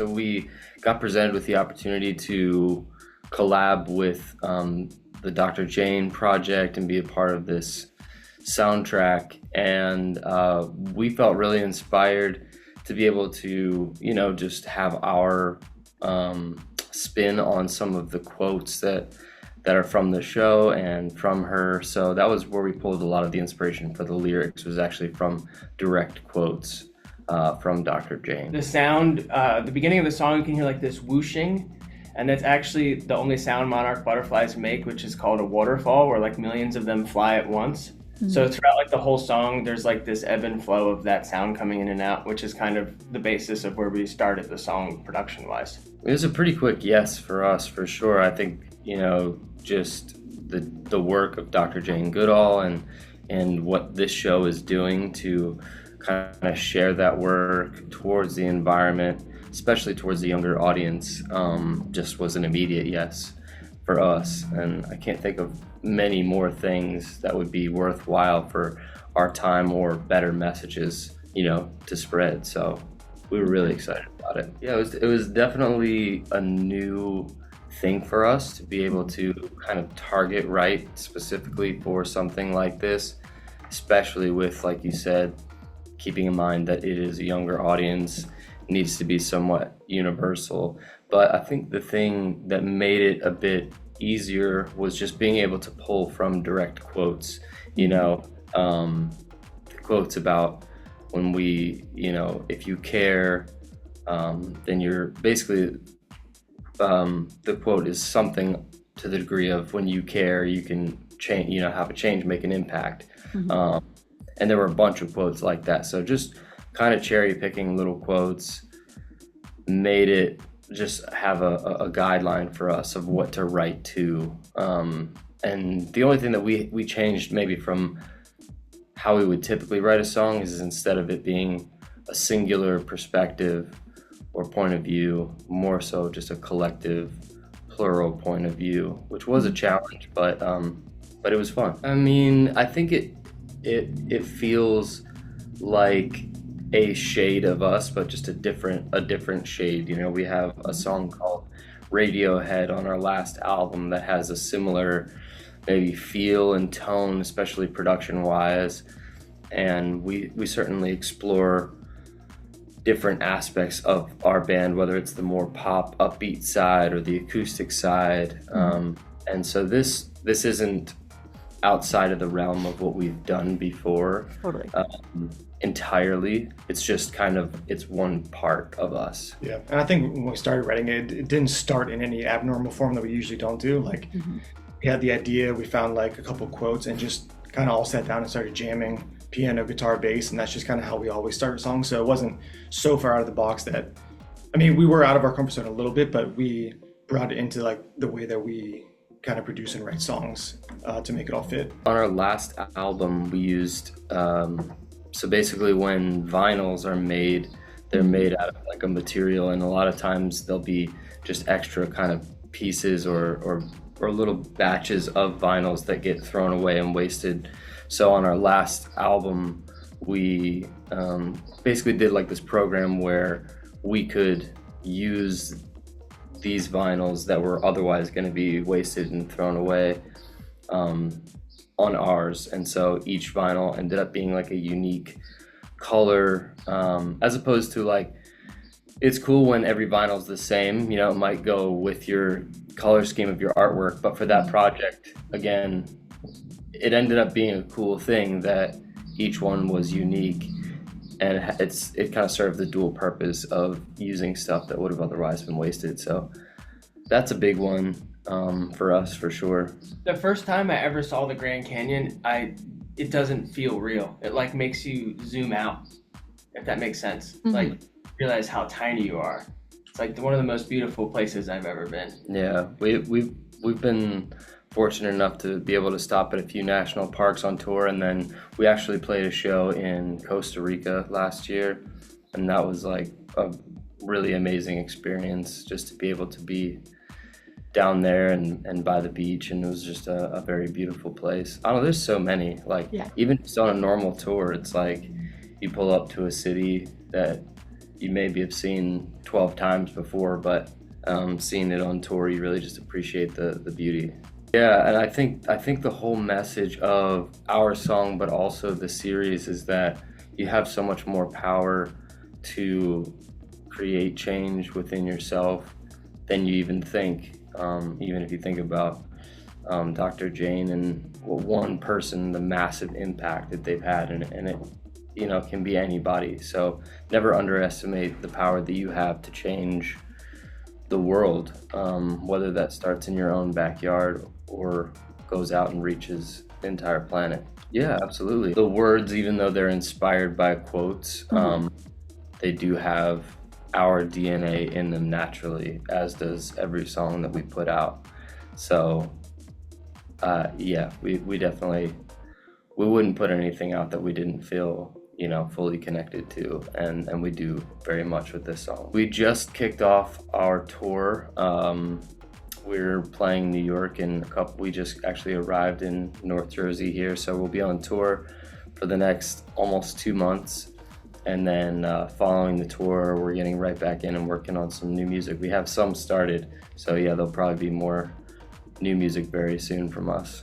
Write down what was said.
So we got presented with the opportunity to collab with the Dr. Jane project and be a part of this soundtrack. And we felt really inspired to be able to, just have our spin on some of the quotes that are from the show and from her. So that was where we pulled a lot of the inspiration for the lyrics, was actually from direct quotes from Dr. Jane. The sound, the beginning of the song, you can hear like this whooshing, and that's actually the only sound monarch butterflies make, which is called a waterfall, where like millions of them fly at once. Mm-hmm. So throughout like the whole song, there's like this ebb and flow of that sound coming in and out, which is kind of the basis of where we started the song production-wise. It was a pretty quick yes for us, for sure. I think, just the work of Dr. Jane Goodall and what this show is doing to kind of share that work towards the environment, especially towards the younger audience, just was an immediate yes for us. And I can't think of many more things that would be worthwhile for our time or better messages, to spread. So we were really excited about it. Yeah, it was definitely a new thing for us to be able to kind of target right specifically for something like this, especially with, like you said, keeping in mind that it is a younger audience, needs to be somewhat universal. But I think the thing that made it a bit easier was just being able to pull from direct quotes, the quotes about when we, if you care, then you're basically, the quote is something to the degree of, when you care, you can change, have a change, make an impact. Mm-hmm. And there were a bunch of quotes like that. So just kind of cherry picking little quotes made it just have a guideline for us of what to write to. And the only thing that we changed maybe from how we would typically write a song is, instead of it being a singular perspective or point of view, more so just a collective, plural point of view, which was a challenge, but it was fun. I mean, I think it feels like a shade of us, but just a different shade. We have a song called Radiohead on our last album that has a similar maybe feel and tone, especially production-wise, and we certainly explore different aspects of our band, whether it's the more pop, upbeat side or the acoustic side. And so this isn't outside of the realm of what we've done before. Totally. Entirely. It's just it's one part of us. Yeah, and I think when we started writing it didn't start in any abnormal form that we usually don't do. Like, we had the idea, we found like a couple quotes and just kind of all sat down and started jamming, piano, guitar, bass, and that's just kind of how we always start songs. So it wasn't so far out of the box that, we were out of our comfort zone a little bit, but we brought it into like the way that we kind of produce and write songs to make it all fit. On our last album, we used, so basically when vinyls are made, they're made out of like a material, and a lot of times there'll be just extra kind of pieces or little batches of vinyls that get thrown away and wasted. So on our last album, we basically did like this program where we could use these vinyls that were otherwise going to be wasted and thrown away on ours. And so each vinyl ended up being like a unique color, as opposed to like, it's cool when every vinyl is the same, it might go with your color scheme of your artwork, but for that project, again, it ended up being a cool thing that each one was unique, and it kind of served the dual purpose of using stuff that would have otherwise been wasted. So that's a big one for us, for sure. The first time I ever saw the Grand Canyon, it doesn't feel real. It like makes you zoom out, if that makes sense. Mm-hmm. Like, realize how tiny you are. It's like one of the most beautiful places I've ever been. Yeah, we've been fortunate enough to be able to stop at a few national parks on tour, and then we actually played a show in Costa Rica last year, and that was like a really amazing experience, just to be able to be down there and by the beach, and it was just a very beautiful place. I don't know, there's so many, like, even just on a normal tour, it's like you pull up to a city that you maybe have seen 12 times before, but seeing it on tour, you really just appreciate the beauty. Yeah, and I think the whole message of our song, but also the series, is that you have so much more power to create change within yourself than you even think. Even if you think about Dr. Jane and one person, the massive impact that they've had, and it, you know, can be anybody. So never underestimate the power that you have to change the world, whether that starts in your own backyard or goes out and reaches the entire planet. Yeah, absolutely. The words, even though they're inspired by quotes, they do have our DNA in them naturally, as does every song that we put out. So yeah, we definitely, we wouldn't put anything out that we didn't feel, you know, fully connected to, and we do very much with this song. We just kicked off our tour. We're playing New York in a couple, we just actually arrived in North Jersey here, so we'll be on tour for the next almost 2 months. And then following the tour, we're getting right back in and working on some new music. We have some started, so yeah, there'll probably be more new music very soon from us.